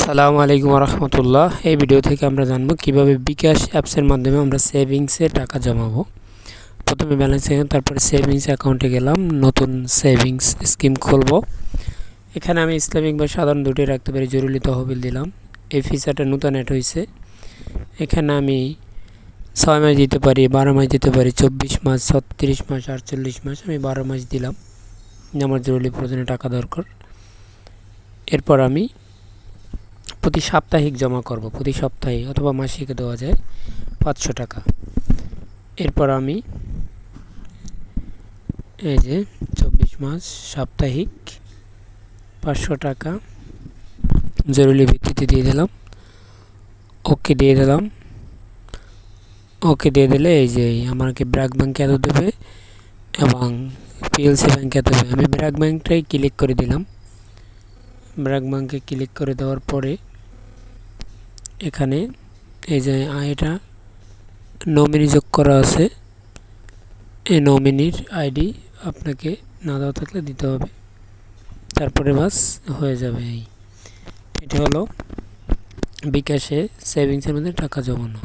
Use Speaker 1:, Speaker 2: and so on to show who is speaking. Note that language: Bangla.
Speaker 1: আসসালামু আলাইকুম রহমতুল্লাহ। এই ভিডিও থেকে আমরা জানব কিভাবে বিকাশ অ্যাপসের মাধ্যমে আমরা সেভিংসে টাকা জমাবো। প্রথমে ব্যালেন্স এখানে, তারপরে সেভিংস অ্যাকাউন্টে গেলাম, নতুন সেভিংস স্কিম খুলব। এখানে আমি ইসলামিক বা সাধারণ দুটোই রাখতে পারি, জরুরি তহবিল দিলাম। এই ফিচারটা নতুন অ্যাড হয়েছে। এখানে আমি 6 মাস দিতে পারি, 12 মাস দিতে পারি, 24 মাস, 36 মাস, 48 মাস। আমি 12 মাস দিলাম, আমার জরুরি প্রয়োজনে টাকা দরকার। এরপর আমি প্রতি সাপ্তাহিক জমা করব, প্রতি সপ্তাহে অথবা মাসিকে দেওয়া যায় 500 টাকা। এরপর আমি এই যে 24 মাস সাপ্তাহিক 500 টাকা জরুরি ভিত্তিতে দিয়ে দিলাম, ওকে দিয়ে দিলাম। ওকে দিয়ে দিলে এই যে আমাকে ব্র্যাক ব্যাংক এত দেবে এবং পিএলসি ব্যাংক এত দেবে। আমি ব্র্যাক ব্যাংকটাই ক্লিক করে দিলাম। ব্র্যাক ব্যাংকে ক্লিক করে দেওয়ার পরে এখানে এই যে এটা নমিনি যোগ করা আছে, এই নমিনির আইডি আপনাকে না দেওয়া থাকলে দিতে হবে, তারপরে বাস হয়ে যাবে। এটা হলো বিকাশে সেভিংসের মধ্যে টাকা জমানো।